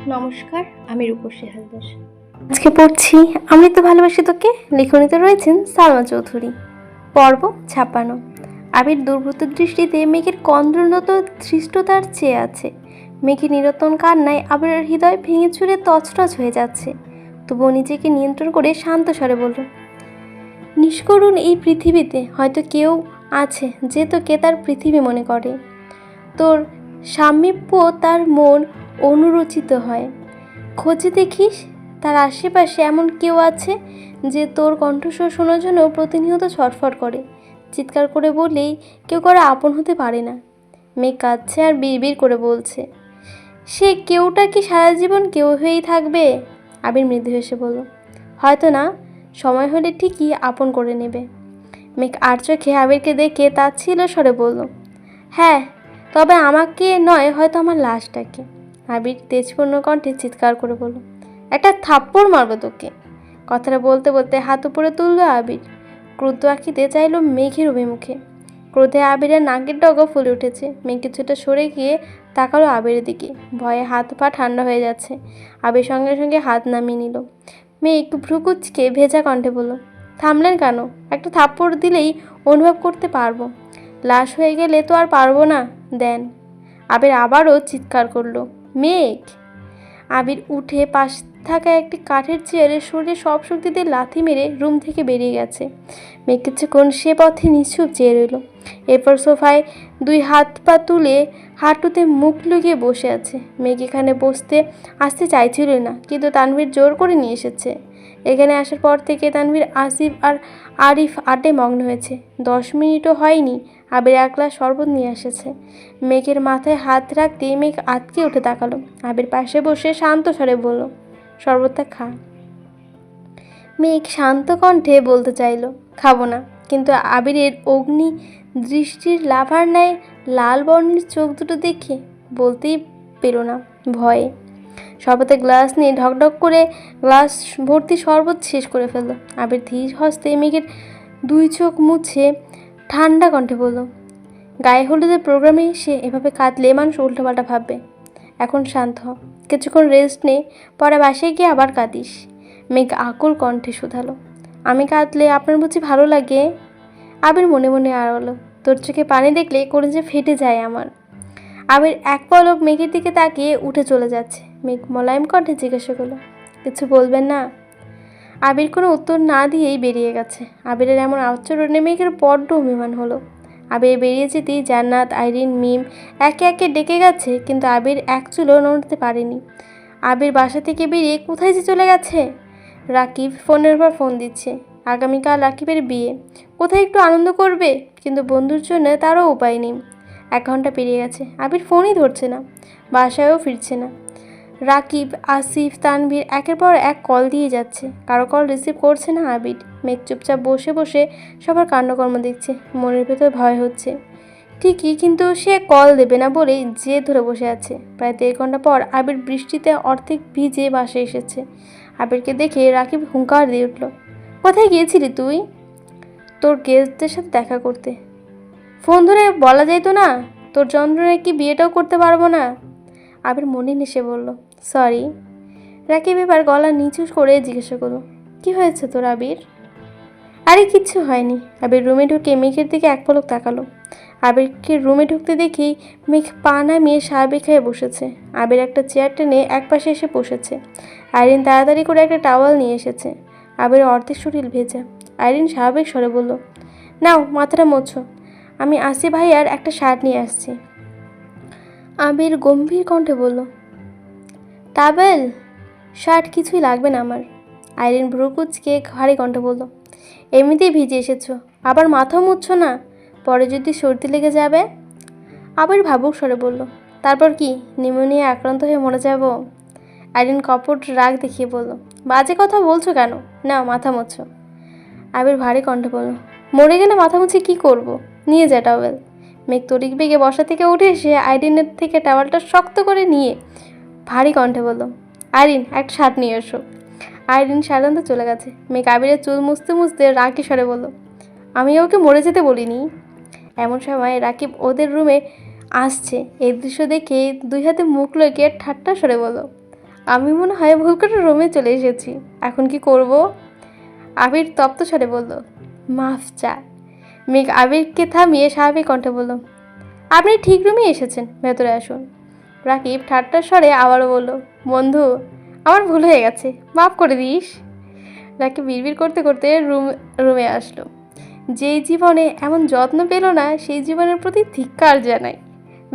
নমস্কার, আমি রূপসী হালদার। আজকে পড়ছি আমি তো ভালোবাসি তোকে। লেখনীতে রয়েছেন সালমা চৌধুরী। পর্ব 56। আবির দুর্বৃত্ত দৃষ্টিতে মেঘের কন্দ্রনত ধৃষ্টতার চেয়ে আছে। মেঘের নিরন্তর কান্নায় আবিরের হৃদয় ভেঙে চুরে তছনছ হয়ে যাচ্ছে। তবুও নিজেকে নিয়ন্ত্রণ করে শান্ত স্বরে বলল, নিষ্করুণ এই পৃথিবীতে হয়তো কেউ আছে যে তোকে তার পৃথিবী মনে করে। তোর সামীপ্য তার মন অনুরচিত হয়। খোঁজে দেখিস তার আশেপাশে এমন কেউ আছে যে তোর কণ্ঠস্বর শোনার জন্য প্রতিনিয়ত ছটফট করে। চিৎকার করে বললেই কেউ করে আপন হতে পারে না। মেয়ে কাঁদছে আর বিড়বিড় করে বলছে, সে কেউটা কি সারা জীবন কেউ হয়েই থাকবে? আবির মৃদু হেসে বলল, হয়তো না, সময় হলে ঠিকই আপন করে নেবে। মেঘ আর চোখে আবিরকে দেখে তাচ্ছিল স্বরে বলল, হ্যাঁ, তবে আমাকে নয়, হয়তো আমার লাশটাকে। আবির তেজপূর্ণ কণ্ঠে চিৎকার করে বলল, একটা থাপ্পড় মারবো তোকে। কথাটা বলতে বলতে হাত উপরে তুলল আবির। ক্রুদ্ধ আঁকিতে চাইল মেঘের অভিমুখে। ক্রোধে আবিরের নাকের ডগা ফুলে উঠেছে। মেঘ কিছুটা সরে গিয়ে তাকালো আবিরের দিকে। ভয়ে হাত পা ঠান্ডা হয়ে যাচ্ছে। আবির সঙ্গে সঙ্গে হাত নামিয়ে নিল। মেয়ে একটু ভ্রুকুচকে ভেজা কণ্ঠে বলল, থামলেন কেন? একটা থাপ্পড় দিলেই অনুভব করতে পারবো। লাশ হয়ে গেলে তো আর পারবো না। দেন। আবির আবারও চিৎকার করলো, মেঘ! আবির উঠে পাশ থাকা একটি কাঠের চেয়ারে শরীরে সব শক্তি দিয়ে লাথি মেরে রুম থেকে বেরিয়ে গেছে। মেঘ কিছুক্ষণ সে পথে নিশ্চুপ চেয়ে রইল। এরপর সোফায় দুই হাত পা তুলে হাঁটুতে মুখ লুকিয়ে বসে আছে। মেঘ এখানে আসতে চাইছিল না, কিন্তু তানভীর জোর করে নিয়ে এসেছে। এখানে আসার পর থেকে তানভীর, আসিফ আর আরিফ আড্ডে মগ্ন হয়েছে। 10 মিনিটও হয়নি আবির এক গ্লাস শরবত নিয়ে এসেছে। মেঘের মাথায় হাত রাখতেই মেঘ আটকে উঠে তাকালো। আবির পাশে বসে শান্ত স্বরে বলল, শরবতটা খা। মেঘ শান্ত কণ্ঠে বলতে চাইল, খাবো না, কিন্তু আবিরের অগ্নি দৃষ্টির লাভার ন্যায় লাল বর্ণের চোখ দুটো দেখে বলতেই পেল না ভয়ে। শরবতের গ্লাস নিয়ে ঢকঢক করে গ্লাস ভর্তি শরবত শেষ করে ফেলল। আবির ধীর হস্তে মেঘের দুই চোখ মুছে ঠান্ডা কণ্ঠে বলল, গায়ে হলুদের প্রোগ্রামে এসে এভাবে কাঁদলে মানুষ উল্টোপাল্টা ভাববে। এখন শান্ত হ, কিছুক্ষণ রেস্ট নে, পরে বাসায় গিয়ে আবার কাঁদিস। মেঘ আকুল কণ্ঠে শুধালো, আমি কাঁদলে আপনার বুঝি ভালো লাগে? আবির মনে মনে আড়ালো, তোর চোখে পানি দেখলে কলেজে ফেটে যায় আমার। আবির এক পলক মেঘের দিকে তাকিয়ে উঠে চলে যাচ্ছে। মেঘ মোলায়েম কণ্ঠে জিজ্ঞাসা করলো, কিছু বলবেন না? আবির কোনো উত্তর না দিয়েই বেরিয়ে গেছে। আবিরের এমন আচরণে মেঘের বড্ড অভিমান হলো। আবির বেরিয়ে যেতেই জান্নাত, আইরিন, মিম একে একে ডেকে গেছে, কিন্তু আবির এক চুলও নড়তে পারেনি। আবির বাসা থেকে বেরিয়ে কোথায় যে চলে গেছে। রাকিব ফোনের পর ফোন দিচ্ছে। আগামীকাল রাকিবের বিয়ে, কোথায় একটু আনন্দ করবে, কিন্তু বন্ধুর জন্য তারও উপায় নেই। 1 ঘন্টা পেরিয়ে গেছে, আবির ফোনই ধরছে না, বাসায়ও ফিরছে না। রাকিব, আসিফ, তানভীর একের পর এক কল দিয়ে যাচ্ছে, কারো কল রিসিভ করছে না আবির। মেঘ চুপচাপ বসে বসে সবার কাণ্ডকর্ম দেখছে। মনের ভেতর ভয় হচ্ছে ঠিকই, কিন্তু সে কল দেবে না বলেই জেদ ধরে বসে আছে। প্রায় 1.5 ঘন্টা পর আবির বৃষ্টিতে অর্ধেক ভিজে বাসায় এসেছে। আবিরকে দেখে রাকিব হুঙ্কার দিয়ে উঠল, কোথায় গিয়েছিলি তুই? তোর গেস্টদের সাথে দেখা করতে। ফোন ধরে বলা যেত না তোর যন্ত্রণায় কি বিয়েটাও করতে পারবো না? আবির মনে নেশে বলল, সরি। রাকিব এবার গলা নিচু করে জিজ্ঞাসা করলো, কি হয়েছে তোর আবির? আরে কিচ্ছু হয়নি। আবির রুমে ঢুকে মেঘের দিকে এক পলক তাকালো। আবিরকে রুমে ঢুকতে দেখেই মেঘ পা নামিয়ে স্বাভাবিক হয়ে বসেছে। আবির একটা চেয়ার টেনে এক পাশে এসে বসেছে। আইরিন তাড়াতাড়ি করে একটা টাওয়াল নিয়ে এসেছে। আবির অর্ধেক শরীর ভেজা। আইরিন স্বাভাবিক স্বরে বলল, নাও মাথাটা মোছো, আমি আসি ভাইয়ার একটা শার্ট নিয়ে আসছি। আবির গম্ভীর কণ্ঠে বলল, টাবেল? শার্ট কিছুই লাগবে না আমার। আইরিন ভ্রুকুচকে ভারী কণ্ঠে বলল, এমনিতেই ভিজে এসেছো, আবার মাথা মুছছো না, পরে যদি সর্দি লেগে যাবে। আবির ভাবুক স্বরে বলল, তারপর কি নিউমোনিয়া আক্রান্ত হয়ে মরে যাব? আইরিন কপট রাগ দেখিয়ে বলল, বাজে কথা বলছো কেন, নাও মাথা মুছো। আবির ভারী কণ্ঠে বলল, মরে গেলে মাথা মুছে কী করব, নিয়ে যা টাওয়েল। মেঘ তড়িৎ বেগে বসা থেকে উঠে এসে আইরিনের থেকে টাওয়ালটা শক্ত করে নিয়ে ভারী কণ্ঠে বলল, আইরিন একটা শার্ট নিয়ে এসো। আইরিন শার্ট আনতে চলে গেছে। মেঘ আবিরের চুল মুছতে মুছতে রাগী স্বরে বলল, আমি ওকে মরে যেতে বলিনি। এমন সময় রাকিব ওদের রুমে আসছে। এই দৃশ্য দেখে দুই হাতে মুখ লুকিয়ে ঠাট্টা স্বরে বলল, আমি মনে হয় ভুল করে রুমে চলে এসেছি, এখন কি করব? আবির তপ্ত স্বরে বলল, মাফ চা। মেঘ আবিরকে থামিয়ে স্বাভাবিক কণ্ঠে বলল, আপনি ঠিক রুমে এসেছেন, ভেতরে আসুন। রাকিব ঠাট্টার স্বরে আবারও বলল, বন্ধু আমার ভুল হয়ে গেছে, মাফ করে দিস। রাকিব বিড়বিড় করতে করতে রুমে আসলো। যেই জীবনে এমন যত্ন পেল না সেই জীবনের প্রতি ধিক্কার জানাই।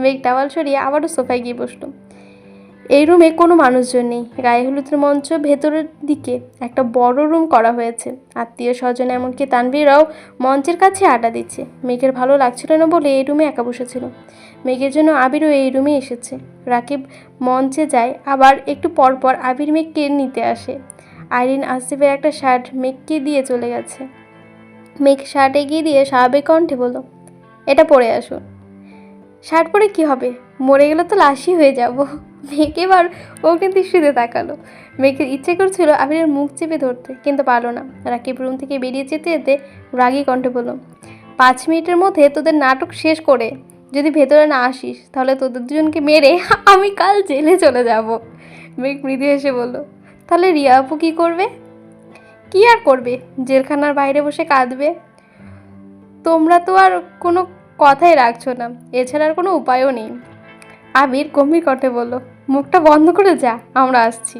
মেঘ টাওয়াল সরিয়ে আবারও সোফায় গিয়ে বসলো। এই রুমে কোনো মানুষজন নেই। গায়ে হলুদের মঞ্চ ভেতরের দিকে একটা বড় রুম করা হয়েছে। আত্মীয় স্বজন এমনকি তানভীরাও মঞ্চের কাছে আড্ডা দিচ্ছে। মেঘের ভালো লাগছিল না বলে এই রুমে একা বসেছিল। মেঘের জন্য আবিরও এই রুমে এসেছে। রাকিব মঞ্চে যায়, আবার একটু পর পর আবির মেঘকে নিতে আসে। আইরিন আসিফের একটা শার্ট মেঘকে দিয়ে চলে গেছে। মেঘ শার্ট এগিয়ে দিয়ে স্বাভাবিক কণ্ঠে বলল, এটা পরে আসুন। শার্ট পরে কি হবে, মরে গেলে তো লাশই হয়ে যাব। মেঘ এবার অগ্নিদৃষ্টিতে তাকালো। মেঘের ইচ্ছে করছিল আবিরের মুখ চেপে ধরতে, কিন্তু পারল না। রাকিব রুম থেকে বেরিয়ে যেতে যেতে রাগী কণ্ঠে বলল, 5 মিনিটের মধ্যে তোদের নাটক শেষ করে যদি ভেতরে না আসিস তাহলে তোদের দুজনকে মেরে আমি কাল জেলে চলে যাব। মেঘ মৃদু হেসে বলল, তাহলে রিয়া আপু কী করবে? কি আর করবে, জেলখানার বাইরে বসে কাঁদবে। তোমরা তো আর কোনো কথাই রাখছো না, এছাড়া আর কোনো উপায়ও নেই। আবির গম্ভীর কণ্ঠে বলল, মুখটা বন্ধ করে যা, আমরা আসছি।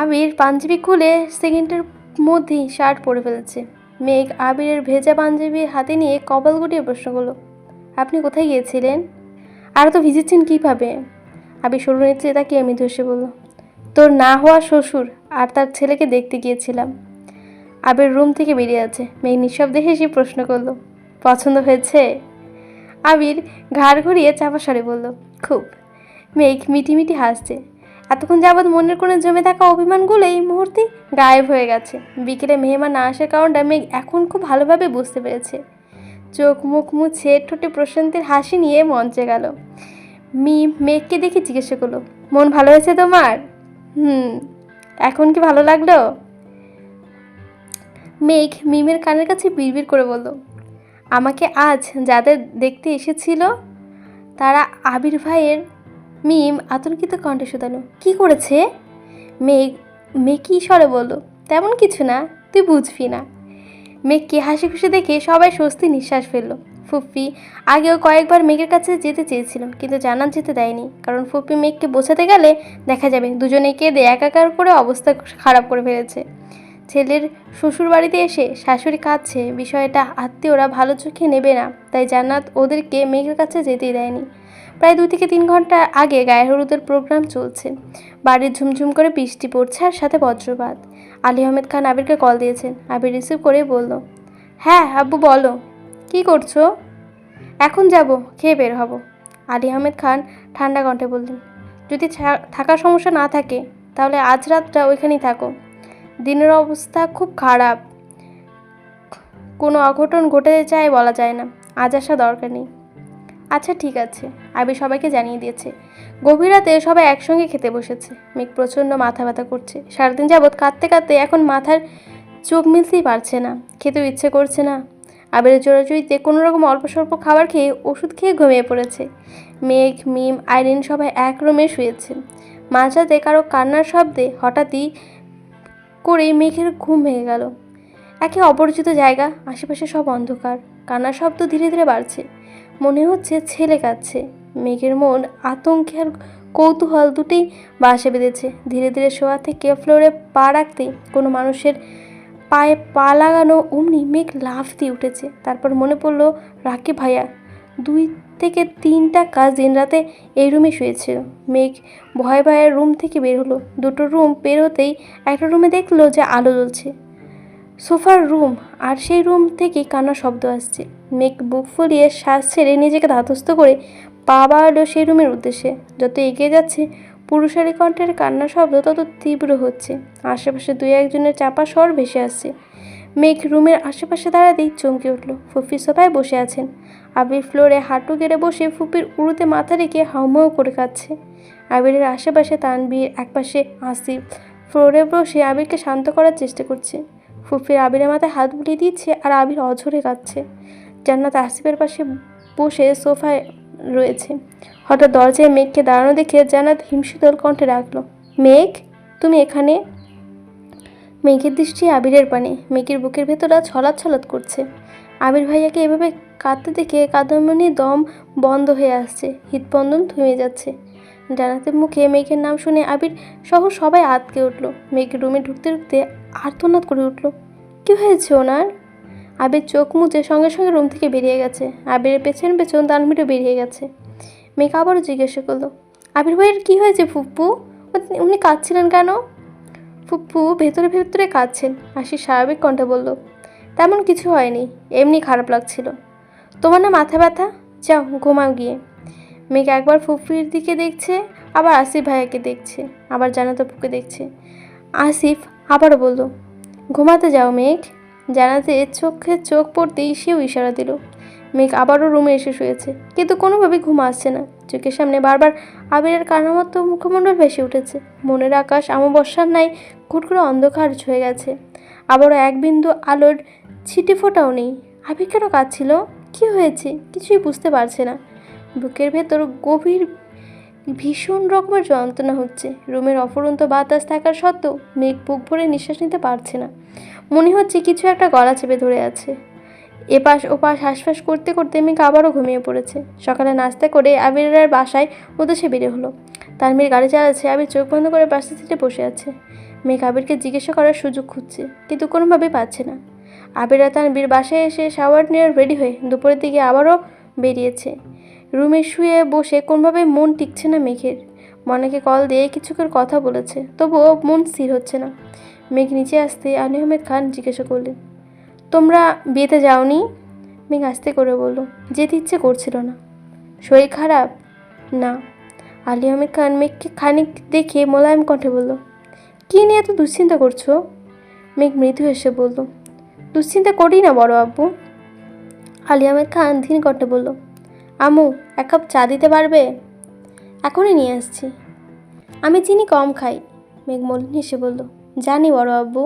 আবির পাঞ্জাবি খুলে সেকেন্ডের মধ্যেই শার্ট পরে ফেলেছে। মেঘ আবিরের ভেজা পাঞ্জাবি হাতে নিয়ে কপাল গুটিয়ে প্রশ্ন করল, আপনি কোথায় গিয়েছিলেন? আর তো ভিজেছেন কীভাবে? আবির সরু নেত্রে তাকে মৃদু হেসে বলল, তোর না হওয়া শ্বশুর আর তার ছেলেকে দেখতে গিয়েছিলাম। আবির রুম থেকে বেরিয়ে আছে। মেঘ নিঃশব্দে হেসে প্রশ্ন করলো, পছন্দ হয়েছে? আবির ঘাড় ঘুরিয়ে চাপা স্বরে বলল, খুব। মেঘ মিটিমিটি হাসছে। এতক্ষণ যাবৎ মনের কোণে জমে থাকা অভিমানগুলো এই মুহূর্তে গায়েব হয়ে গেছে। বিকেলে মেহমান না আসার কারণটা মেঘ এখন খুব ভালোভাবে বুঝতে পেরেছে। চোখ মুখ মুছে ঠোঁটে প্রশান্তির হাসি নিয়ে মঞ্চে গেল। মেঘকে দেখে জিজ্ঞাসা করলো, মন ভালো হয়েছে তোমার? এখন কি ভালো লাগলো? মেঘ মিমের কানের কাছে বিড়বিড় করে বলল, আমাকে আজ যাদের দেখতে এসেছিল তারা আবির ভাইয়ের। মিম আতঙ্কিত কণ্ঠে শোধালো, কী করেছে? মেঘ কী স্বরে বলল, তেমন কিছু না, তুই বুঝবি না। মেঘকে হাসি খুশি দেখে সবাই স্বস্তি নিঃশ্বাস ফেলল। ফুপ্পি আগেও কয়েকবার মেঘের কাছে যেতে চেয়েছিল, কিন্তু জান্নাত যেতে দেয়নি, কারণ ফুপ্পি মেঘকে বোঝাতে গেলে দেখা যাবে দুজনে কেঁদে একাকার করে অবস্থা খারাপ করে ফেলেছে। ছেলের শ্বশুর বাড়িতে এসে শাশুড়ি কাঁদছে, বিষয়টা আত্মীয়রা ভালো চোখে নেবে না, তাই জান্নাত ওদেরকে মেঘের কাছে যেতেই দেয়নি। প্রায় 2 থেকে 3 ঘন্টা আগে গায়ে হলুদের প্রোগ্রাম চলছে। বাড়ির ঝুমঝুম করে বৃষ্টি পড়ছে আর সাথে বজ্রপাত। আলী আহমেদ খান আবিরকে কল দিয়েছেন। আবির রিসিভ করে বলল, হ্যাঁ আব্বু বলো, কি করছো? এখন যাব, খেয়ে বের হব। আলী আহমেদ খান ঠান্ডা কণ্ঠে বললেন, যদি থাকার সমস্যা না থাকে তাহলে আজ রাতটা ওইখানেই থাকো। দিনের অবস্থা খুব খারাপ, কোনো অঘটন ঘটে যায় বলা যায় না, আজ আসা দরকার নেই। আচ্ছা ঠিক আছে, আবির সবাইকে জানিয়ে দিয়েছে। গভীর রাতে সবাই একসঙ্গে খেতে বসেছে। মেঘ প্রচণ্ড মাথা ব্যথা করছে। সারাদিন যাবৎ কাঁদতে কাঁদতে এখন মাথার চোখ মিলতেই পারছে না, খেতেও ইচ্ছে করছে না। আবিরের জোড়াজুড়িতে কোনো রকম অল্প স্বল্প খাবার খেয়ে ওষুধ খেয়ে ঘুমিয়ে পড়েছে। মেঘ, মিম, আইরিন সবাই এক রুমে শুয়েছে। মাঝরাতে কারো কান্নার শব্দে হঠাৎই করেই মেঘের ঘুম ভেঙে গেল। একে অপরিচিত জায়গা, আশেপাশে সব অন্ধকার, কান্নার শব্দ ধীরে ধীরে বাড়ছে। মনে হচ্ছে ছেলে কাঁদছে। মেঘের মন আতঙ্কে আর কৌতূহল দুটেই বাসা বেঁধেছে। ধীরে ধীরে শোয়া থেকে ফ্লোরে পা রাখতেই কোনো মানুষের পায়ে পা লাগানো অমনি মেঘ লাফ দিয়ে উঠেছে। তারপর মনে পড়ল রাকিব ভাইয়া 2 থেকে 3টা কাজিন রাতে এই রুমে শুয়েছিল। মেঘ ভয়ে ভয়ে রুম থেকে বের হলো। 2টো রুম বের হতেই একটা রুমে দেখলো যে আলো জ্বলছে, সোফার রুম, আর সেই রুম থেকে কান্নার শব্দ আসছে। মেঘ বুক ফুলিয়ে শ্বাস ছেড়ে নিজেকে ধাতস্থ করে পা বাড়ালো সেই রুমের উদ্দেশ্যে। যত এগিয়ে যাচ্ছে পুরুষালী কণ্ঠের কান্নার শব্দ তত তীব্র হচ্ছে। আশেপাশে 2-1জনের চাপা স্বর ভেসে আসছে। মেঘ রুমের আশেপাশে দাঁড়াতেই চমকে উঠল। ফুফি সোফায় বসে আছেন। আবির ফ্লোরে হাঁটু গেড়ে বসে ফুপির উড়ুতে মাথা রেখে হাউমাউ করে কাঁদছে। আবিরের আশেপাশে তানভীর, একপাশে আসিফ ফ্লোরে বসে আবিরকে শান্ত করার চেষ্টা করছে। ফুফির আবিরের মাথায় হাত বুলিয়ে দিচ্ছে আর আবির অঝরে কাঁদছে। জান্নাত আসিফের পাশে বসে সোফায় রয়েছে। হঠাৎ দরজায় মেঘকে দাঁড়ানো দেখে জান্নাত হিমশীতল কণ্ঠে ডাকলো, মেঘ, তুমি এখানে? মেঘের দৃষ্টি আবিরের পানে। মেঘের বুকের ভেতরটা ছলাৎ ছলাৎ করছে। আবির ভাইয়াকে এভাবে কাঁদতে দেখে কাদম্বিনীর দম বন্ধ হয়ে আসছে, হৃদস্পন্দন থেমে যাচ্ছে। জান্নাতের মুখে মেঘের নাম শুনে আবির সহ সবাই আঁতকে উঠল। মেঘ রুমে ঢুকতে ঢুকতে আর্তনাদ করে উঠল। কি হয়েছে ওনার? আবির চোখ মুছে সঙ্গে সঙ্গে রুম থেকে বেরিয়ে গেছে। আবিরের পেছন পেছন তানভীরও বেরিয়ে গেছে। মেঘ আবারও জিজ্ঞাসা করলো, আবির ভাইয়ের কী হয়েছে ফুপ্পু? উনি কাঁদছিলেন কেন? ফুপ্পু ভেতরে ভেতরে কাঁদছেন। আশিস স্বাভাবিক কণ্ঠে বলল, তেমন কিছু হয়নি, এমনি খারাপ লাগছিল। তোমার না মাথা ব্যথা? যাও ঘুমাও গিয়ে। মেঘ একবার ফুপ্পির দিকে দেখছে, আবার আসিফ ভাইয়াকে দেখছে, আবার জান্নাত আপুকে দেখছে। আসিফ আবারও বলল, ঘুমাতে যাও মেঘ। জান্নাতে চোখে চোখ পড়তেই সেও ইশারা দিল। মেঘ আবারও রুমে এসে শুয়েছে, কিন্তু কোনোভাবেই ঘুম আসছে না। চোখের সামনে বারবার আবিরের কান্নামত্ত মুখমণ্ডল ভেসে উঠেছে। মনের আকাশ অমাবস্যার ন্যায় ঘুট করে অন্ধকার ছুঁয়ে গেছে। আবারও এক বিন্দু আলোর ছিটে ফোটাও নেই। আবির কেন কাঁদছিল? কি হয়েছে? কিছুই বুঝতে পারছে না। বুকের ভেতর গভীর ভীষণ রকমের যন্ত্রণা হচ্ছে। রুমের অফুরন্ত বাতাস থাকার সত্ত্বেও মেঘ বুক ভরে নিঃশ্বাস নিতে পারছে না। মনে হচ্ছে কিছু একটা গলা চেপে ধরে আছে। এপাশ ওপাশ হাঁসফাঁস করতে করতে মেঘ আবারও ঘুমিয়ে পড়েছে। সকালে নাস্তা করে আবিরের বাসায় উদ্দেশ্যে বেরিয়ে হলো। তানভীর গাড়ি চালাচ্ছে, আবির চোখ বন্ধ করে পাশের সিটে বসে আছে। মেঘ আবিরকে জিজ্ঞাসা করার সুযোগ খুঁজছে, কিন্তু কোনোভাবেই পাচ্ছে না। আবির আর তানভীর বাসায় এসে শাওয়ার নিয়ে রেডি হয়ে দুপুরের দিকে আবারও বেরিয়েছে। রুমে শুয়ে বসে কোনোভাবে মন টিকছে না মেঘের। মনাকে কল দিয়ে কিছুক্ষণ কথা বলেছে, তবুও মন স্থির হচ্ছে না। মেঘ নিচে আসতে আলী আহমেদ খান জিজ্ঞাসা করলেন, তোমরা বিয়েতে যাওনি? মেঘ আস্তে করে বলল, যেতে ইচ্ছে করছিল না। শরীর খারাপ? না। আলী আহমেদ খান মেঘকে খানিক দেখে মোলায়েম কণ্ঠে বলল, কী নিয়ে এত দুশ্চিন্তা করছো? মেঘ মৃদু হেসে বলল, দুশ্চিন্তা করি না বড় আব্বু। আলী আহমেদ খান ধীর কণ্ঠে বলল, আম্মু এক কাপ চা দিতে পারবে? এখনই নিয়ে আসছি। আমি চিনি কম খাই। মেঘ মলিন হেসে বলল, জানি বড় আব্বু।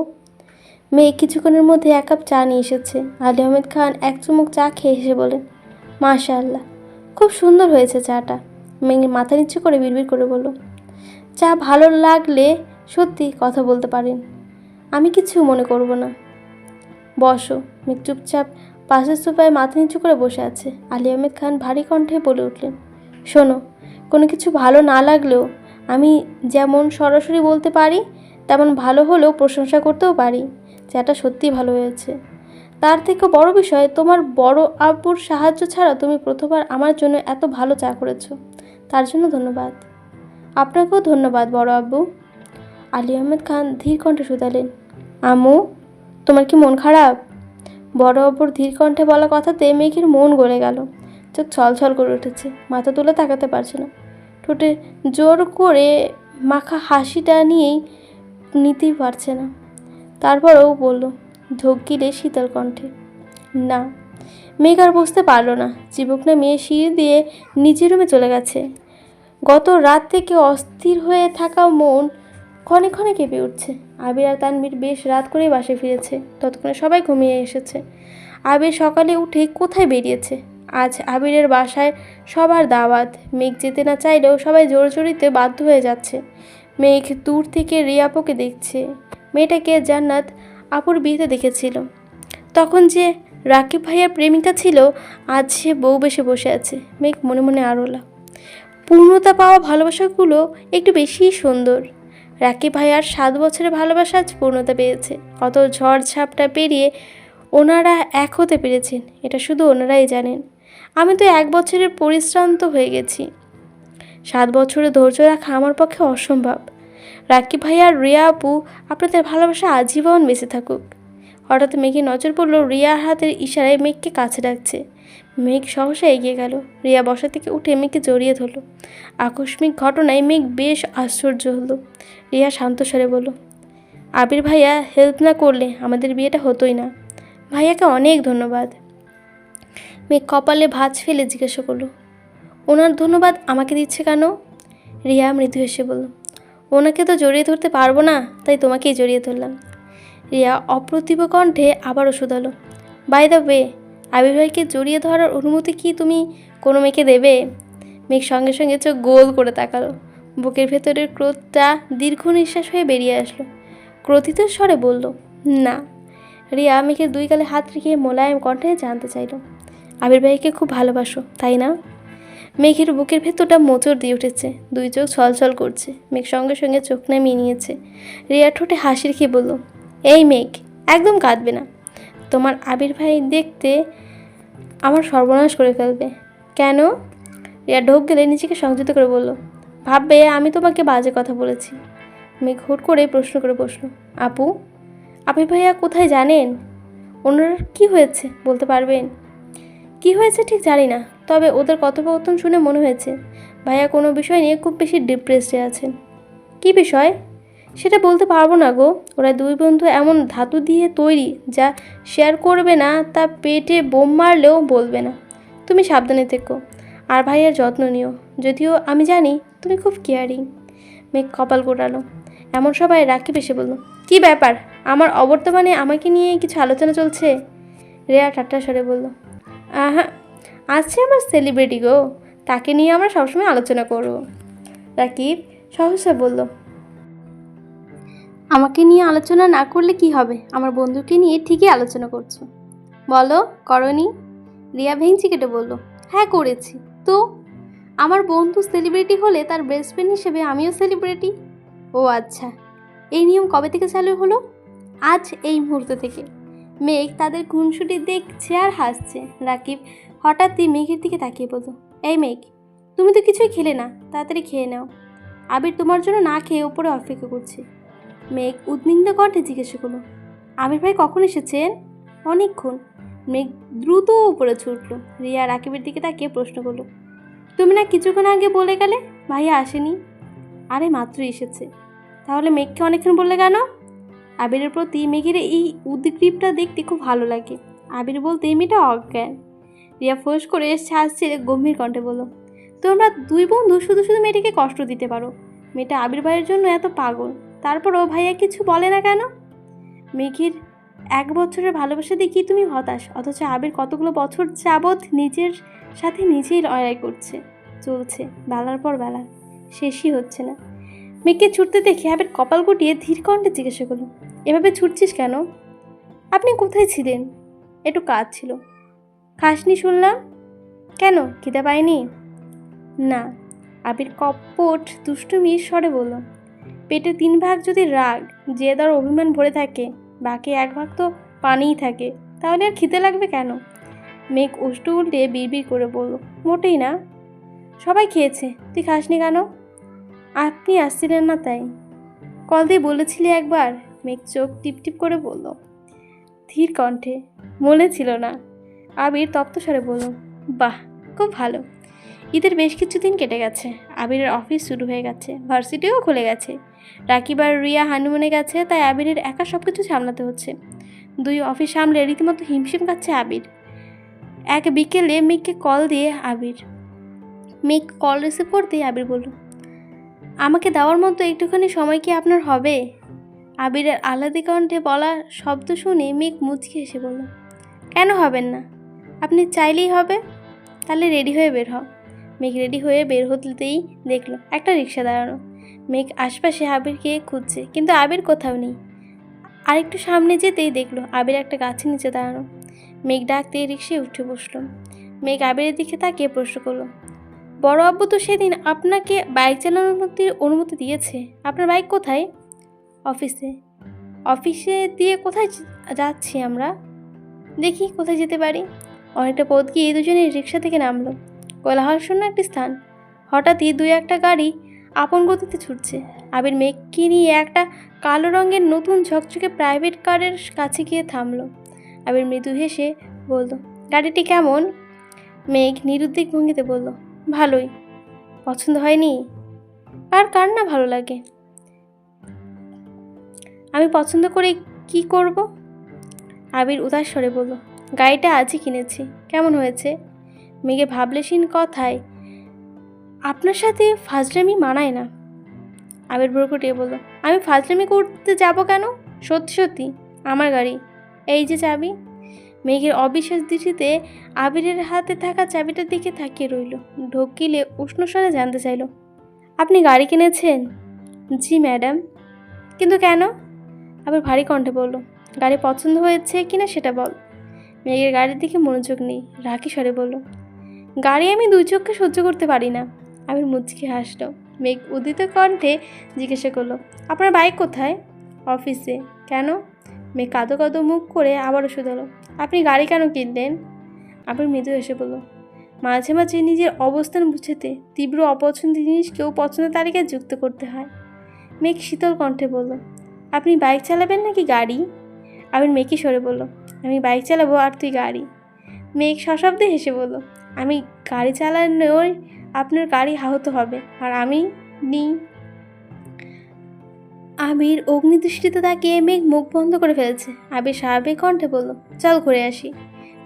মেঘ কিছুক্ষণের মধ্যে এক কাপ চা নিয়ে এসেছে। আলী আহমেদ খান এক চুমুক চা খেয়ে হেসে বলেন, মাশাআল্লাহ, খুব সুন্দর হয়েছে চাটা। মেঘ মাথা নিচু করে বিড়বিড় করে বলল, চা ভালো লাগলে সত্যি কথা বলতে পারেন, আমি কিছু মনে করব না। বসো। মেঘ চুপচাপ পাশের সোফায় মাথা নিচু করে বসে আছে। আলী আহমেদ খান ভারী কণ্ঠে বলে উঠলেন, শোনো, কোনো কিছু ভালো না লাগলেও আমি যেমন সরাসরি বলতে পারি, তেমন ভালো হলেও প্রশংসা করতেও পারি। চাটা সত্যিই ভালো হয়েছে। তার থেকে বড় বিষয়, তোমার বড় আব্বুর সাহায্য ছাড়া তুমি প্রথমবার আমার জন্য এত ভালো চা করেছো, তার জন্য ধন্যবাদ। আপনাকেও ধন্যবাদ বড় আব্বু। আলী আহমেদ খান ধীর কণ্ঠে শুধালেন, আম্মু তোমার কি মন খারাপ? বড় আব্বুর ধীর কণ্ঠে বলা কথাতে মেঘের মন গলে গেল। চোখ ছলছল করে উঠেছে, মাথা তুলে তাকাতে পারছে না। ঠোঁটে জোর করে মাখা হাসিটা নিতেই পারছে না। তারপরেও বলল ঢোক গিলে শীতল কণ্ঠে, না। মেঘ আর বুঝতে পারল না। চিবুক নামিয়ে সিঁড়ি দিয়ে নিজের রুমে চলে গেছে। গত রাত থেকে অস্থির হয়ে থাকা মন ক্ষণে ক্ষণে কেঁপে উঠছে। আবির আর তানভীর বেশ রাত করেই বাসে ফিরেছে। ততক্ষণে সবাই ঘুমিয়ে এসেছে। আবির সকালে উঠে কোথায় বেরিয়েছে। আজ আবিরের বাসায় সবার দাওয়াত। মেঘ যেতে না চাইলেও সবাই জোরজোরিতে বাধ্য হয়ে যাচ্ছে। মেঘ দূর থেকে রিয়াপুকে দেখছে। মেয়েটাকে জান্নাত আপুর বিয়েতে দেখেছিল, তখন যে রাকিব ভাইয়ার প্রেমিকা ছিল, আজ সে বউ বেশে বসে আছে। মেঘ মনে মনে আরোলা, পূর্ণতা পাওয়া ভালোবাসাগুলো একটু বেশিই সুন্দর। রাকিব ভাইয়ার 7 বছরের ভালোবাসা আজ পূর্ণতা পেয়েছে। কত ঝড় ঝাপটা পেরিয়ে ওনারা এক হতে পেরেছেন, এটা শুধু ওনারাই জানেন। আমি তো 1 বছরের পরিশ্রান্ত হয়ে গেছি। 7 বছরে ধৈর্য রাখা আমার পক্ষে অসম্ভব। রাকিব ভাইয়া আর রিয়া আপু, আপনাদের ভালোবাসা আজীবন বেঁচে থাকুক। হঠাৎ মেঘের নজর পড়ল রিয়ার হাতের ইশারায় মেঘকে কাছে ডাকছে। মেঘ সহসা এগিয়ে গেল। রিয়া বসা থেকে উঠে মেঘকে জড়িয়ে ধরল। আকস্মিক ঘটনায় মেঘ বেশ আশ্চর্য হলো। রিয়া শান্ত স্বরে বলল, আবির ভাইয়া হেল্প না করলে আমাদের বিয়েটা হতোই না। ভাইয়াকে অনেক ধন্যবাদ। মেঘ কপালে ভাঁজ ফেলে জিজ্ঞাসা করলো, ওনার ধন্যবাদ আমাকে দিচ্ছে কেন? রিয়া মৃদু হেসে বলল, ওনাকে তো জড়িয়ে ধরতে পারবো না, তাই তোমাকেই জড়িয়ে ধরলাম। রিয়া অপ্রতিভ কণ্ঠে আবারও শুধালো, বাই দ্য ওয়ে, আবির ভাইকে জড়িয়ে ধরার অনুমতি কি তুমি কোনো মেয়েকে দেবে? মেঘ সঙ্গে সঙ্গে চোখ গোল করে তাকালো। বুকের ভেতরের ক্রোধটা দীর্ঘ নিঃশ্বাস হয়ে বেরিয়ে আসলো। ক্রোধিত স্বরে বলল, না। রিয়া মেঘের দুই গালে হাত রেখে মোলায়েম কণ্ঠে জানতে চাইল, আবির ভাইকে খুব ভালোবাসো তাই না? মেঘের বুকের ভেতরটা মোচড় দিয়ে উঠেছে, দুই চোখ ছলছল করছে। মেঘ সঙ্গে সঙ্গে চোখ নামিয়ে নিয়েছে। রিয়া ঠোঁটে হাসি রেখে বলল, এই মেঘ, একদম কাঁদবে না। তোমার আবির ভাই দেখতে আমার সর্বনাশ করে ফেলবে। কেন? রিয়া ঢোক গেলে নিজেকে সংযত করে বলল, ভাববে আমি তোমাকে বাজে কথা বলেছি। মেঘ হুট করে প্রশ্ন করে বসলো, আপু, আবির ভাইয়া কোথায় জানেন? ওনার কি হয়েছে বলতে পারবেন? কি হয়েছে ঠিক জানি না, তবে ওদের কথোপকথন শুনে মনে হয়েছে ভাইয়া কোনো বিষয় নিয়ে খুব বেশি ডিপ্রেসডে আছেন। কি বিষয় সেটা বলতে পারবো না গো। ওরা দুই বন্ধু এমন ধাতু দিয়ে তৈরি যা শেয়ার করবে না, তা পেটে বোম মারলেও বলবে না। তুমি সাবধানে থেকো আর ভাইয়ার যত্ন নিও, যদিও আমি জানি তুমি খুব কেয়ারিং। মেঘ কপাল গোটালো। এমন সবাই রাকিব এসে বলল, কি ব্যাপার, আমার অবর্তমানে আমাকে নিয়ে কিছু আলোচনা চলছে? রেয়া ঠাট্টা স্বরে বলল, আহা, আছে আমার সেলিব্রিটি গো, তাকে নিয়ে আমরা সবসময় আলোচনা করব। রাকিব সহসা বলল, আমাকে নিয়ে আলোচনা না করলে কি হবে? আমার বন্ধুকে নিয়ে ঠিকই আলোচনা করছো। বলো করনি? রিয়া ভেঙচি কেটে বলল, হ্যাঁ করেছি তো। আমার বন্ধু সেলিব্রিটি হলে তার বেস্ট ফ্রেন্ড হিসেবে আমিও সেলিব্রিটি। ও আচ্ছা, এই নিয়ম কবে থেকে চালু হলো? আজ, এই মুহূর্ত থেকে। মেঘ তাদের খুনসুটি দেখছে আর হাসছে। রাকিব হঠাৎই মেঘের দিকে তাকিয়ে বলল, এই মেঘ, তুমি তো কিছুই খেলে না, তাড়াতাড়ি খেয়ে নাও। আবির তোমার জন্য না খেয়ে ওপরে অপেক্ষা করছে। মেঘ উদ্বিগ্ন কণ্ঠে জিজ্ঞাসা করলো, আবির ভাই কখন এসেছেন? অনেকক্ষণ। মেঘ দ্রুত উপরে ছুটল। রিয়া রাকিবের দিকে তাকিয়ে প্রশ্ন করলো, তুমি না কিছুক্ষণ আগে বলে গেলে ভাইয়া আসেনি? আরে মাত্রই এসেছে। তাহলে মেঘকে অনেকক্ষণ বললে কেন? আবিরের প্রতি মেঘের এই উদ্গ্রীবটা দেখতে খুব ভালো লাগে। আবির বলতে এই মেয়েটা অজ্ঞান। রিয়া ফোঁস করে শ্বাস ছেড়ে গম্ভীর কণ্ঠে বলল, তোমরা দুই বন্ধু শুধু শুধু মেয়েটাকে কষ্ট দিতে পারো। মেয়েটা আবির ভাইয়ের জন্য এত পাগল, তারপরও ভাইয়া কিছু বলে না কেন? মেঘের 1 বছরের ভালোবাসা দেখি তুমি হতাশ, অথচ আবির কতগুলো বছর যাবৎ নিজের সাথে নিজেই লড়াই করছে, চলছে বেলার পর বেলা, শেষই হচ্ছে না। মেঘকে ছুটতে দেখে আবির কপাল গুটিয়ে ধীর কণ্ঠে জিজ্ঞাসা করল, এভাবে ছুটছিস কেন? আপনি কোথায় ছিলেন? একটু কাজ ছিল। খাসনি শুনলাম। কেন, খিদে পায়নি? না। আবির কপট দুষ্টুমির স্বরে বলল, পেটে 3 ভাগ যদি রাগ, জেদ আর অভিমান ভরে থাকে, বাকি 1 ভাগ তো পানিই থাকে, তাহলে আর খিদে লাগবে কেন? মেঘ উষ্টু উল্টে বিড়বিড় করে বলল, মোটেই না। সবাই খেয়েছে, তুই খাসনি কেন? আপনি আসছিলেন না তাই। কল দিয়ে বলেছিলি একবার। মেঘ চোখ টিপটিপ করে বলল ধীর কণ্ঠে, মনে ছিল না। আবির তপ্তস্বরে বলল, বাহ, খুব ভালো। ঈদের বেশ কিছুদিন কেটে গেছে, আবিরের অফিস শুরু হয়ে গেছে, ভার্সিটিও খুলে গেছে। রাকিব আর রিয়া হানিমুনে গেছে, তাই আবিরের একা সব কিছু সামলাতে হচ্ছে। 2 অফিস সামলে রীতিমতো হিমশিম খাচ্ছে আবির। এক বিকেলে মেঘকে কল দিয়ে মেঘ কল রিসিভ করতেই আবির বলল, আমাকে দেওয়ার মতো একটুখানি সময় কি আপনার হবে? আবিরের আহ্লাদি কণ্ঠে বলা শব্দ শুনে মেঘ মুচকি হেসে বলল, কেন হবেন না? আপনি চাইলেই হবে। তাহলে রেডি হয়ে বের হ। মেঘ রেডি হয়ে বের হতেই দেখলো একটা রিক্সা দাঁড়ানো। মেঘ আশপাশে আবিরকে খুঁজছে, কিন্তু আবির কোথাও নেই। আরেকটু সামনে যেতেই দেখলো আবির একটা গাছের নিচে দাঁড়ানো। মেঘ ডাকতে রিক্সায় উঠে বসলো। মেঘ আবিরের দিকে তাকিয়ে প্রশ্ন করলো, বড় আব্বু তো সেদিন আপনাকে বাইক চালানোর অনুমতি দিয়েছে, আপনার বাইক কোথায়? অফিসে। অফিসে দিয়ে কোথায় যাচ্ছি আমরা? দেখি কোথায় যেতে পারি। অনেকটা পথ গিয়ে দুজনে রিক্সা থেকে নামলো। কোলাহলশূন্য একটি স্থান। হঠাৎই 2-1টা গাড়ি আপন গতিতে ছুটছে। আবির মেঘকে নিয়ে একটা কালো রঙের নতুন ঝকঝকে প্রাইভেট কারের কাছে গিয়ে থামলো। আবির মৃদু হেসে বলল, গাড়িটি কেমন? মেঘ নিরুদ্বেগ ভঙ্গিতে বলল, ভালোই। পছন্দ হয়নি? কার না ভালো লাগে। আমি পছন্দ করে কি করব? আবির উদাস স্বরে বলল, গাড়িটা আজই কিনেছি। কেমন হয়েছে? মেঘে ভাবলেশীন কথায়, আপনার সাথে ফাজলামি মানায় না। আবির ভ্রু কুটিয়ে বলল, আমি ফাজলামি করতে যাব কেন? সত্যি সত্যি আমার গাড়ি, এই যে চাবি। মেঘের অবিশ্বাস দৃষ্টিতে আবিরের হাতে থাকা চাবিটার দিকে তাকিয়ে রইল। ঢোক গিলে উষ্ণ স্বরে জানতে চাইল, আপনি গাড়ি কিনেছেন? জি ম্যাডাম। কিন্তু কেন? আবার ভারী কণ্ঠে বলল, গাড়ি পছন্দ হয়েছে কিনা সেটা বল। মেঘের গাড়ির দিকে মনোযোগ নেই, রাগী স্বরে বলল, গাড়ি আমি দুই চোখে সহ্য করতে পারি না। আবির মুচকি হাসলো। মেঘ উদিত কণ্ঠে জিজ্ঞাসা করলো, আপনার বাইক কোথায়? অফিসে। কেন? মেঘ কাঁদো কাঁদো মুখ করে আবারও শুধালো, আপনি গাড়ি কেন কিনলেন? আবির মৃদু হেসে বলল, মাঝে মাঝে নিজের অবস্থান বুঝতে তীব্র অপছন্দের জিনিসকেও পছন্দের তালিকায় যুক্ত করতে হয়। মেঘ শীতল কণ্ঠে বলল, আপনি বাইক চালাবেন নাকি গাড়ি? আবির মেঘই সরে বলল, আমি বাইক চালাবো আর তুই গাড়ি। মেঘ সশব্দে হেসে বলল, আমি গাড়ি চালানোর আপনার গাড়ি আহত হবে আর আমি নি। আবির অগ্নিদৃষ্টিতে তাকিয়ে মেঘ মুখ বন্ধ করে ফেলেছে। আবির স্বাভাবিক কণ্ঠে বলল, চল ঘুরে আসি।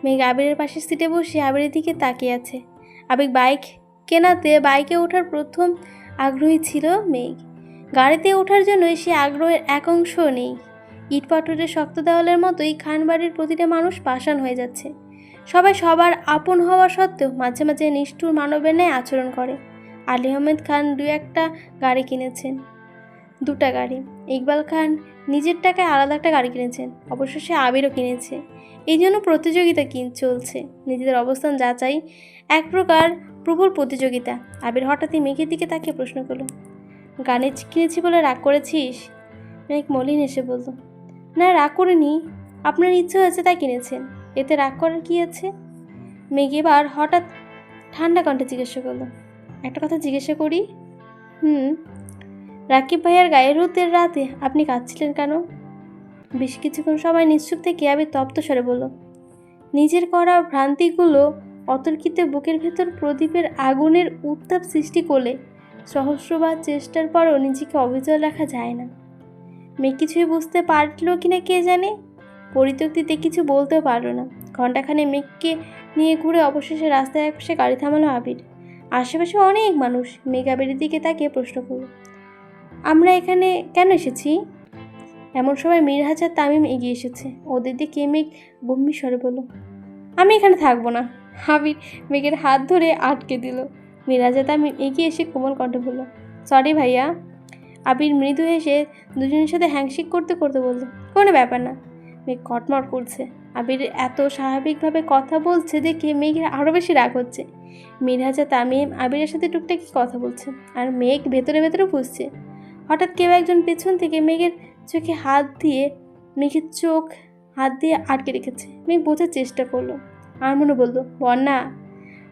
মেঘ আবিরের পাশের সিটে বসে আবিরের দিকে তাকিয়ে আছে। আবির বাইক কেনাতে বাইকে ওঠার প্রথম আগ্রহী ছিল মেঘ। গাড়িতে ওঠার জন্য সে আগ্রহের এক অংশ নেই। ইটপাটরের শক্ত দেওয়ালের মতোই খানবাড়ির প্রতিটা মানুষ পাষাণ হয়ে যাচ্ছে। সবাই সবার আপন হওয়া সত্ত্বেও মাঝে মাঝে নিষ্ঠুর মানবের ন্যায় আচরণ করে। আলী আহমেদ খান একটা গাড়ি কিনেছেন, দুটা গাড়ি। ইকবাল খান নিজের টাকায় আলাদা একটা গাড়ি কিনেছেন, অবশেষে আবিরও কিনেছে। এই জন্য প্রতিযোগিতা চলছে, নিজেদের অবস্থান যাচাই, এক প্রকার প্রবল প্রতিযোগিতা। আবির হঠাৎই মেঘের দিকে তাকিয়ে প্রশ্ন করল, গাড়ি কিনেছি বলে রাগ করেছিস? মেঘ মলিন এসে বলল, না রাগ করিনি, আপনার ইচ্ছে হয়েছে তাই কিনেছেন, এতে রাগ করার কি আছে? মেঘ এবার হঠাৎ ঠান্ডা কণ্ঠে জিজ্ঞাসা করলো, একটা কথা জিজ্ঞাসা করি? হুম। রাকিব ভাইয়ার গায়ের হলুদের রাতে আপনি কাঁদছিলেন কেন? বেশ কিছুক্ষণ সময় নিশ্চুপ থেকে আবির তপ্ত স্বরে বলল, নিজের করা ভ্রান্তিগুলো অতর্কিতে বুকের ভেতর প্রদীপের আগুনের উত্তাপ সৃষ্টি করলে সহস্রবার চেষ্টার পরও নিজেকে অবিচল রাখা যায় না। মেয়ে কিছুই বুঝতে পারলো কিনা কে জানে, পরিত্যক্তিতে কিছু বলতেও পারলো না। ঘণ্টাখানে মেঘকে নিয়ে ঘুরে অবশেষে রাস্তায় একপাশে গাড়ি থামালো আবির। আশেপাশে অনেক মানুষ। মেঘ আবিরের দিকে তাকিয়ে প্রশ্ন করল, আমরা এখানে কেন এসেছি? এমন সময় মিরহাজ আর তামিম এগিয়ে এসেছে। ওদের দিকে মেঘ গম্ভীর স্বরে বলল, আমি এখানে থাকবো না। আবির মেঘের হাত ধরে আটকে দিল। মিরহাজ আর তামিম এগিয়ে এসে কোমল কণ্ঠে বলল, সরি ভাইয়া। আবির মৃদু হেসে দুজনের সাথে হ্যাংশিক করতে করতে বলল, কোনো ব্যাপার না। মেঘ কটমট করছে। আবির এত স্বাভাবিকভাবে কথা বলছে দেখে মেঘের আরও বেশি রাগ হচ্ছে। মিরহাজ আর তামিম আবিরের সাথে টুকটাকি কথা বলছে আর মেঘ ভেতরে ভেতরে ফুঁসছে। হঠাৎ কেউ একজন পেছন থেকে মেঘের চোখে মেঘের চোখ হাত দিয়ে আটকে রেখেছে। মেঘ বোঝার চেষ্টা করলো। আর মনে বলল,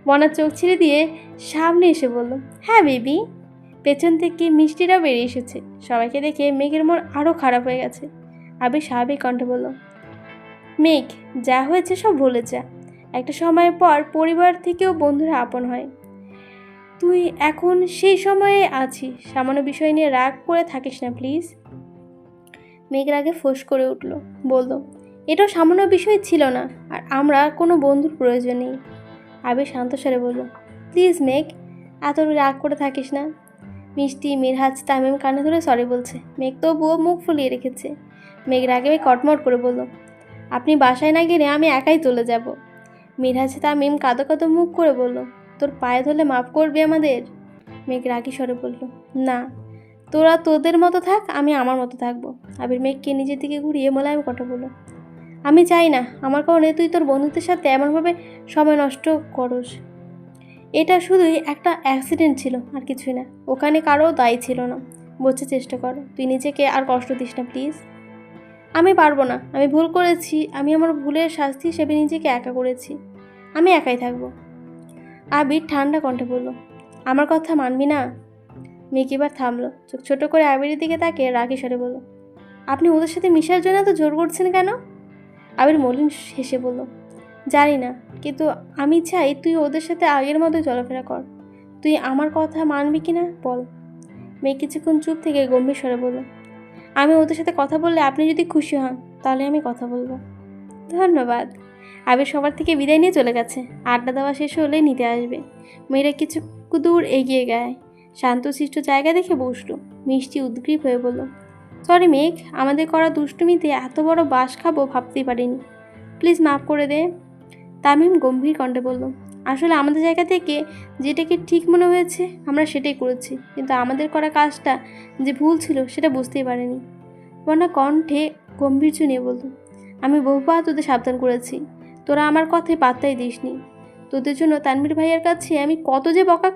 বন্যার চোখ ছেড়ে দিয়ে সামনে এসে বলল, হ্যাঁ বেবি। পেছন থেকে মিষ্টিরাও বেরিয়ে এসেছে। সবাইকে দেখে মেঘের মন আরও খারাপ হয়ে গেছে। আবির স্বাভাবিক কণ্ঠে বলল, মেঘ, যা হয়েছে সব ভুলে যা। একটা সময় পর পরিবার থেকেও বন্ধুরা আপন হয়। তুই এখন সেই সময়ে আছিস, সামান্য বিষয় নিয়ে রাগ করে থাকিস না প্লিজ। মেঘ রাগে ফোঁস করে উঠল, বলল, এটাও সামান্য বিষয় ছিল না, আর আমরা কোনো বন্ধুর প্রয়োজন নেই। আবির শান্ত স্বরে বলল, প্লিজ মেঘ, এত রাগ করে থাকিস না। মিষ্টি, মিরহাজ, তামিম কানে ধরে সরি বলছে। মেঘ তবুও মুখ ফুলিয়ে রেখেছে। মেঘ রাগে কটমট করে বলল, আপনি বাসায় না গেলে আমি একাই চলে যাব। মিরহাজ তামিম কাঁদো কাঁদো মুখ করে বলল, তোর পায়ে ধরলে মাফ করবি আমাদের? মেঘ রাগী স্বরে বলল, না, তোরা তোদের মতো থাক, আমি আমার মতো থাকবো। আবির মেঘকে নিজের দিকে ঘুরিয়ে মোলায়েম কথা বলল, আমি চাই না আমার কারণে তুই তোর বন্ধুদের সাথে এমনভাবে সময় নষ্ট করস। এটা শুধুই একটা অ্যাক্সিডেন্ট ছিল, আর কিছুই না। ওখানে কারো দায়ী ছিল না। বোঝার চেষ্টা কর, তুই নিজেকে আর কষ্ট দিস না প্লিজ। আমি পারবো না, আমি ভুল করেছি, আমি আমার ভুলের শাস্তি হিসেবে নিজেকে একা করেছি, আমি একাই থাকবো। আবির ঠান্ডা কণ্ঠে বলল, আমার কথা মানবি না? মেঘ এবার থামলো, চোখ ছোট করে আবিরের দিকে তাকিয়ে রাগী স্বরে বলল, আপনি ওদের সাথে মিশার জন্য তো জোর করছেন কেন? আবির মলিন হেসে বলল, জানি না, কিন্তু আমি চাই তুই ওদের সাথে আগের মতোই চলাফেরা কর। তুই আমার কথা মানবি কি না বল। মেঘ কিছুক্ষণ চুপ থেকে গম্ভীর স্বরে বলল, আমি ওদের সাথে কথা বললে আপনি যদি খুশি হন তাহলে আমি কথা বলবো। ধন্যবাদ। আবির সবার থেকে বিদায় নিয়ে চলে গেছে। আড্ডা দেওয়া শেষ হলে নিতে আসবে। মেয়েরা কিছু দূর এগিয়ে গায় শান্তশিষ্ট জায়গা দেখে বসলো। মিষ্টি উদ্গ্রীব হয়ে বলল, সরি মেঘ, আমাদের করা দুষ্টুমিতে এত বড় বাস খাবো ভাবতেই পারিনি, প্লিজ মাফ করে দে। তামিম গম্ভীর কণ্ঠে বলল, আসলে আমাদের জায়গা থেকে যেটাকে ঠিক মনে হয়েছে আমরা সেটাই করেছি, কিন্তু আমাদের করা কাজটা যে ভুল ছিল সেটা বুঝতেই পারিনি। বন্যা কণ্ঠে গম্ভীর্য নিয়ে বলল, আমি বহুবার তোদের সাবধান করেছি, তোরা আমার কথায় পাত্তাই দিসনি। তোদের জন্য তানভীর ভাইয়ের কাছে আমি কত যে বকা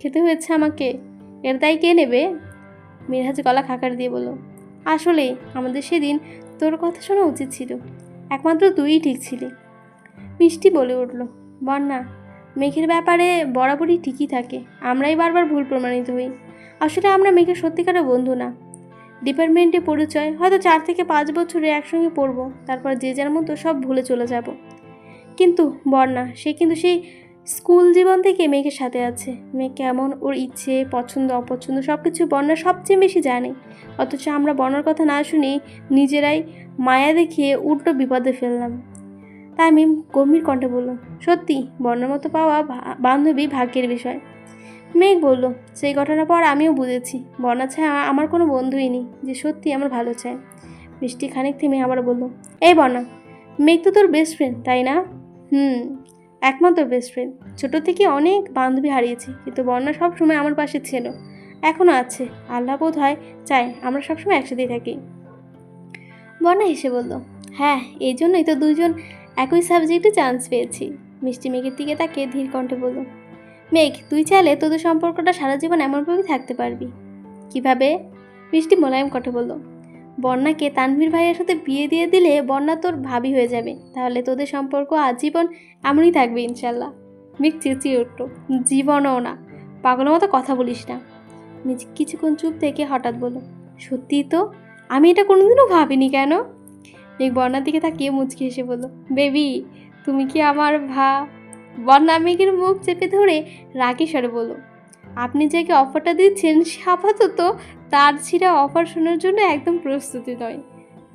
খেতে হয়েছে আমাকে, এর দায় কে নেবে? মিনহাজ গলা খাকার দিয়ে বলল, আসলে আমাদের সেদিন তোর কথা শোনা উচিত ছিল, একমাত্র তুইই ঠিক ছিলি। মিষ্টি বলে উঠল, বন্যা, মেঘের ব্যাপারে বরাবরই ঠিকই থাকে, আমরাই বারবার ভুল প্রমাণিত হই। আসলে আমরা মেঘের সত্যিকারের বন্ধু না। ডিপার্টমেন্টে পরিচয়, হয়তো 4 থেকে 5 বছরে একসঙ্গে পড়বো, তারপর যে যার মতো সব ভুলে চলে যাব। কিন্তু বন্যা, সে কিন্তু সেই স্কুল জীবন থেকে মেঘের সাথে আছে। মেঘ কেমন, ওর ইচ্ছে পছন্দ অপছন্দ সব কিছু বন্যা সবচেয়ে বেশি জানে। অথচ আমরা বন্যার কথা না শুনেই নিজেরাই মায়া দেখিয়ে উল্টো বিপদে ফেললাম। তামিম গম্ভীর কণ্ঠে বলল, সত্যি বন্যার মতো পাওয়া বান্ধবী ভাগ্যের বিষয়। মেঘ বলল, সেই ঘটনার পর আমিও বুঝেছি বন্যা ছাড়া আমার কোনো বন্ধুই নেই যে সত্যি আমার ভালো চায়। বৃষ্টি খানিক থেমে আবার বলল, এই বন্যা, মেঘ তো তোর বেস্ট ফ্রেন্ড তাই না? একমাত্র বেস্ট ফ্রেন্ড। ছোটো থেকে অনেক বান্ধবী হারিয়েছি, কিন্তু বন্যা সবসময় আমার পাশে ছিল, এখনও আছে। আল্লাহ বোধ হয় চায় আমরা সবসময় একসাথেই থাকি। বন্যা হেসে বলল, হ্যাঁ, এই জন্যই তো দুজন একই সাবজেক্টে চান্স পেয়েছি। মিষ্টি মেঘের দিকে তাকে ধীর কণ্ঠে বলল, মেঘ, তুই চাইলে তোদের সম্পর্কটা সারা জীবন এমনভাবেই থাকতে পারবি। কিভাবে? মিষ্টি মোলায়েম কণ্ঠে বলল, বন্যাকে তানভীর ভাইয়ের সাথে বিয়ে দিয়ে দিলে বন্যা তোর ভাবি হয়ে যাবে, তাহলে তোদের সম্পর্ক আজীবন এমনই থাকবে ইনশাল্লাহ। মেঘ চেঁচিয়ে উঠল, জীবনও না, পাগলের মতো কথা বলিস না। মিজ কিছুক্ষণ চুপ থেকে হঠাৎ বলল, সত্যিই তো, আমি এটা কোনোদিনও ভাবিনি। কেন? মেঘ বন্যার দিকে তাকিয়ে মুচকি হেসে বলল, বেবি, তুমি কি আমার বন্যা মেঘের মুখ চেপে ধরে রাগী স্বরে বলল, আপনি যাকে অফারটা দিচ্ছেন সে আপাতত তার ছিঁড়া অফার শোনার জন্য একদম প্রস্তুতি নয়।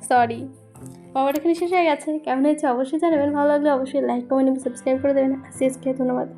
সরি। খবর এখানে শেষ হয়ে গেছে। কেমন হয়েছে অবশ্যই জানাবেন। ভালো লাগলে অবশ্যই লাইক কমেন্ট এবং সাবস্ক্রাইব করে দেবেন। আজকে ধন্যবাদ।